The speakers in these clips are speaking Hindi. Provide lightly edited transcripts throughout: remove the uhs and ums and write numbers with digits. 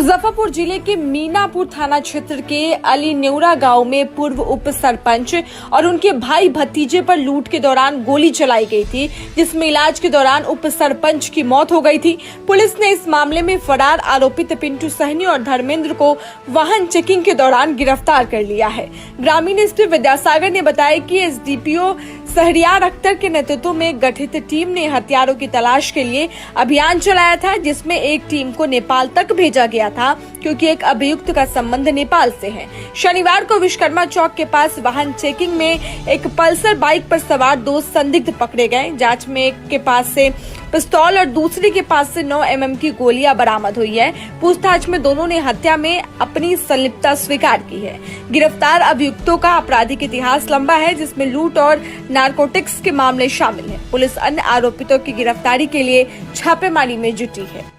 मुजफ्फरपुर जिले के मीनापुर थाना क्षेत्र के अली नेउरा गांव में पूर्व उप सरपंच और उनके भाई भतीजे पर लूट के दौरान गोली चलाई गई थी, जिसमें इलाज के दौरान उप सरपंच की मौत हो गई थी। पुलिस ने इस मामले में फरार आरोपित पिंटू सहनी और धर्मेंद्र को वाहन चेकिंग के दौरान गिरफ्तार कर लिया है। ग्रामीण एसपी विद्यासागर ने बताया कि एसडीपीओ शहरियार अख्तर के नेतृत्व में गठित टीम ने हथियारों की तलाश के लिए अभियान चलाया था, जिसमें एक टीम को नेपाल तक भेजा गया था क्योंकि एक अभियुक्त का संबंध नेपाल से है। शनिवार को विश्वकर्मा चौक के पास वाहन चेकिंग में एक पल्सर बाइक पर सवार 2 संदिग्ध पकड़े गए। जांच में एक के पास से पिस्तौल और दूसरे के पास से 9 mm की गोलियां बरामद हुई है। पूछताछ में दोनों ने हत्या में अपनी संलिप्तता स्वीकार की है। गिरफ्तार अभियुक्तों का आपराधिक इतिहास लंबा है, जिसमें लूट और नारकोटिक्स के मामले शामिल हैं। पुलिस अन्य आरोपितों की गिरफ्तारी के लिए छापेमारी में जुटी है।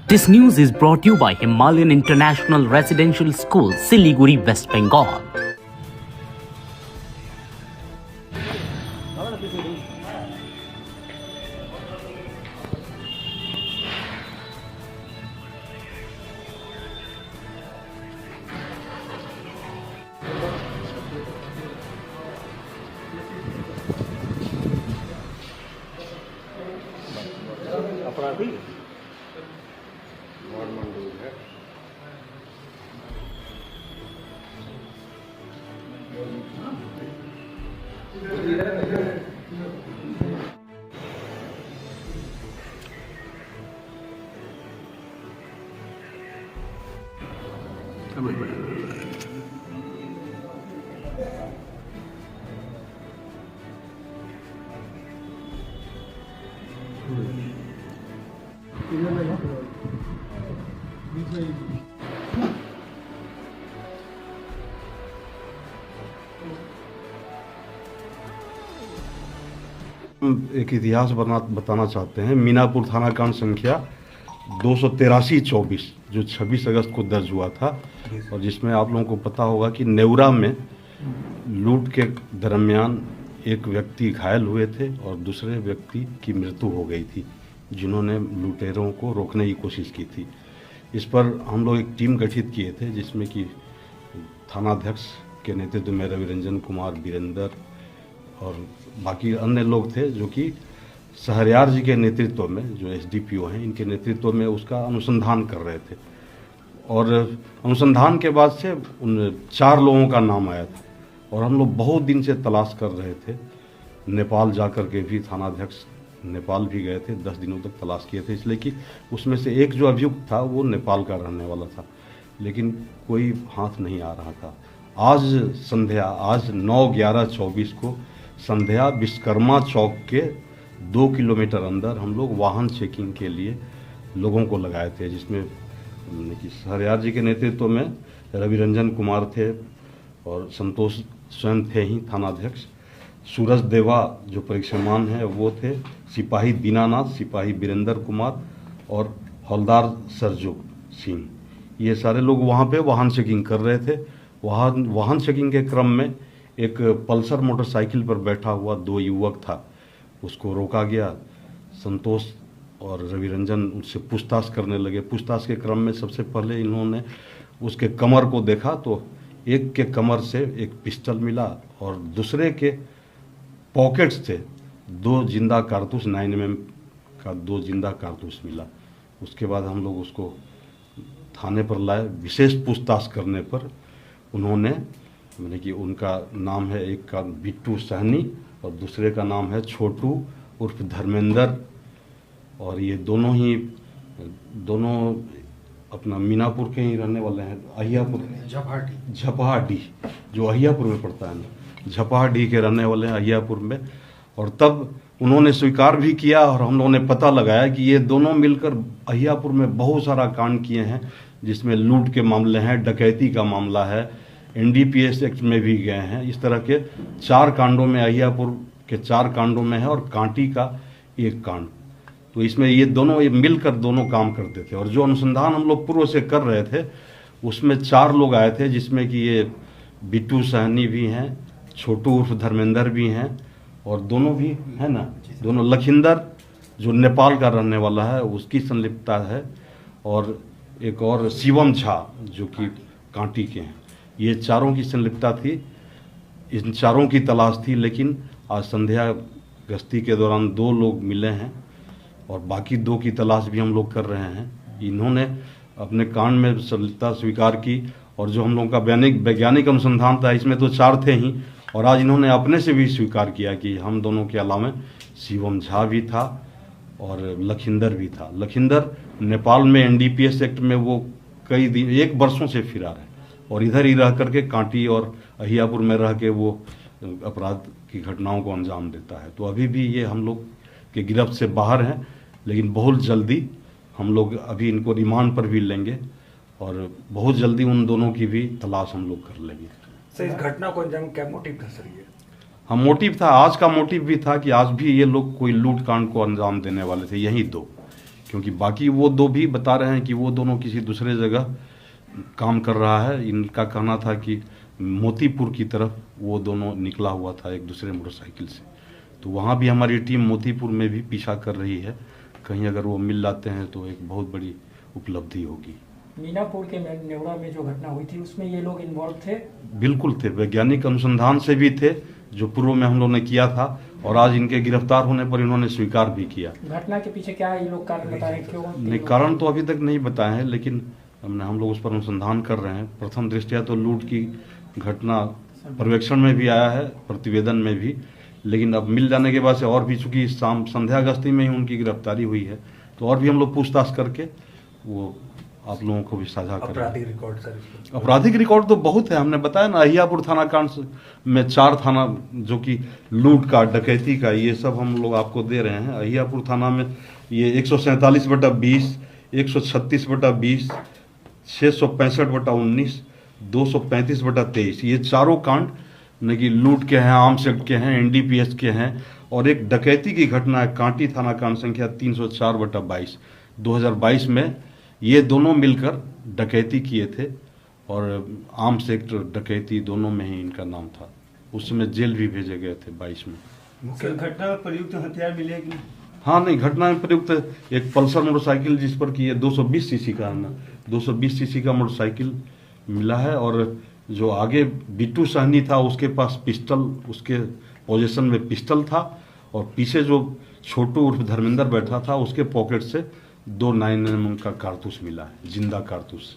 This news is brought to you by Himalayan International Residential School, Siliguri, West Bengal. अपराधी एक इतिहास बताना चाहते हैं। मीनापुर थाना कांड संख्या 283/24 जो 26 अगस्त को दर्ज हुआ था, और जिसमें आप लोगों को पता होगा कि नेउरा में लूट के दरमियान एक व्यक्ति घायल हुए थे और दूसरे व्यक्ति की मृत्यु हो गई थी, जिन्होंने लुटेरों को रोकने की कोशिश की थी। इस पर हम लोग एक टीम गठित किए थे, जिसमें कि थानाध्यक्ष के नेतृत्व में रविरंजन कुमार, वीरेंद्र और बाकी अन्य लोग थे, जो कि शहरियार जी के नेतृत्व में, जो एसडीपीओ हैं, इनके नेतृत्व में उसका अनुसंधान कर रहे थे। और अनुसंधान के बाद से उन 4 लोगों का नाम आया था, और हम लोग बहुत दिन से तलाश कर रहे थे। नेपाल जाकर के भी थानाध्यक्ष नेपाल भी गए थे, 10 दिनों तक तलाश किए थे, इसलिए कि उसमें से एक जो अभियुक्त था वो नेपाल का रहने वाला था, लेकिन कोई हाथ नहीं आ रहा था। आज 9/11/24 को संध्या विश्वकर्मा चौक के 2 किलोमीटर अंदर हम लोग वाहन चेकिंग के लिए लोगों को लगाए थे, जिसमें कि शहरियार जी के नेतृत्व में रविरंजन कुमार थे और संतोष स्वयं थे ही थानाध्यक्ष, सूरज देवा जो परीक्षामान है वो थे, सिपाही दीनानाथ, सिपाही वीरेंद्र कुमार और हवलदार सरजुग सिंह। ये सारे लोग वहाँ पे वाहन चेकिंग कर रहे थे। वाहन चेकिंग के क्रम में एक पल्सर मोटरसाइकिल पर बैठा हुआ 2 युवक था, उसको रोका गया। संतोष और रविरंजन उससे पूछताछ करने लगे। पूछताछ के क्रम में सबसे पहले इन्होंने उसके कमर को देखा, तो एक के कमर से एक पिस्टल मिला और दूसरे के पॉकेट्स से 2 जिंदा कारतूस 9 mm का 2 जिंदा कारतूस मिला। उसके बाद हम लोग उसको थाने पर लाए। विशेष पूछताछ करने पर उन्होंने, मैंने कि उनका नाम है, एक का बिट्टू सहनी और दूसरे का नाम है छोटू उर्फ धर्मेंद्र, और ये दोनों अपना मीनापुर के ही रहने वाले हैं। अहियापुर, झपाहाडीह जो अहियापुर में पड़ता है ना, झपाहाडीह के रहने वाले हैं अहियापुर में। और तब उन्होंने स्वीकार भी किया, और हम लोगों ने पता लगाया कि ये दोनों मिलकर अहियापुर में बहुत सारा कांड किए हैं, जिसमें लूट के मामले हैं, डकैती का मामला है, एनडीपीएस एक्ट में भी गए हैं। इस तरह के 4 कांडों में, अहियापुर के 4 कांडों में है, और कांटी का एक कांड। तो इसमें ये दोनों मिलकर दोनों काम करते थे। और जो अनुसंधान हम लोग पूर्व से कर रहे थे उसमें 4 लोग आए थे, जिसमें कि ये बिट्टू सहनी भी हैं, छोटू उर्फ धर्मेंद्र भी हैं, और दोनों भी है ना, दोनों लखिंदर जो नेपाल का रहने वाला है उसकी संलिप्तता है, और एक और शिवम झा जो कि कांटी के हैं। ये चारों की संलिप्तता थी, इन चारों की तलाश थी। लेकिन आज संध्या गश्ती के दौरान 2 लोग मिले हैं और बाकी 2 की तलाश भी हम लोग कर रहे हैं। इन्होंने अपने कांड में संलिप्तता स्वीकार की, और जो हम लोगों का वैज्ञानिक अनुसंधान था इसमें तो 4 थे ही, और आज इन्होंने अपने से भी स्वीकार किया कि हम दोनों के अलावा शिवम झा भी था और लखिंदर भी था। लखिंदर नेपाल में एनडीपीएस एक्ट में वो कई दिन 1 वर्षों से फिरार है, और इधर ही रह करके कांटी और अहियापुर में रह के वो अपराध की घटनाओं को अंजाम देता है। तो अभी भी ये हम लोग के गिरफ्त से बाहर हैं, लेकिन बहुत जल्दी हम लोग अभी इनको रिमांड पर भी लेंगे, और बहुत जल्दी उन दोनों की भी तलाश हम लोग कर लेंगे। सर, इस घटना को अंजाम क्या मोटिव था सर? ये हम मोटिव था, आज का मोटिव भी था कि आज भी ये लोग कोई लूट कांड को अंजाम देने वाले थे, यही 2, क्योंकि बाकी वो 2 भी बता रहे हैं कि वो दोनों किसी दूसरे जगह काम कर रहा है। इनका कहना था कि मोतीपुर की तरफ वो दोनों निकला हुआ था एक दूसरे मोटरसाइकिल से, तो वहाँ भी हमारी टीम मोतीपुर में भी पीछा कर रही है। कहीं अगर वो मिल जाते हैं तो एक बहुत बड़ी उपलब्धि होगी। मीनापुर के नेवरा में जो घटना हुई थी उसमें ये लोग इन्वॉल्व थे? बिल्कुल थे, वैज्ञानिक अनुसंधान से भी थे जो पूर्व में हम लोग ने किया था, और आज इनके गिरफ्तार होने पर इन्होंने स्वीकार भी किया। घटना के पीछे क्या ये लोग कारण बताए? क्यों नहीं, कारण तो अभी तक नहीं बताए हैं, लेकिन हम लोग उस पर अनुसंधान कर रहे हैं। प्रथम दृष्टया तो लूट की घटना पर्यवेक्षण में भी आया है, प्रतिवेदन में भी, लेकिन अब मिल जाने के बाद से और भी, चूंकि शाम संध्या गश्ती में ही उनकी गिरफ्तारी हुई है, तो और भी हम लोग पूछताछ करके वो आप लोगों को भी साझा करें। आपराधिक रिकॉर्ड सर? आपराधिक रिकॉर्ड तो बहुत है। हमने बताया ना, अहियापुर थाना कांड में 4 थाना जो कि लूट का, डकैती का, ये सब हम लोग आपको दे रहे हैं। अहियापुर थाना में ये 147/20, 136/20, 665/19, 235/23, ये चारों कांड न कि लूट के हैं, आर्म्स एक्ट के हैं, एनडीपीएस के हैं, और एक डकैती की घटना है कांटी थाना कांड संख्या 304/22, 2022 में ये दोनों मिलकर डकैती किए थे, और आर्म्स एक्ट डकैती दोनों में ही इनका नाम था। उस समय जेल भी भेजे गए थे 22 में। सर, घटना में प्रयुक्त हथियार मिले कि नहीं? हाँ, नहीं, घटना में प्रयुक्त एक पल्सर मोटरसाइकिल जिस पर कि ये 220 सीसी का है ना, 220 सीसी का मोटरसाइकिल मिला है, और जो आगे बिट्टू सहनी था उसके पास पिस्टल, उसके पोजीशन में पिस्टल था, और पीछे जो छोटू उर्फ धर्मेंद्र बैठा था उसके पॉकेट से 2 9mm का कारतूस मिला है, जिंदा कारतूस।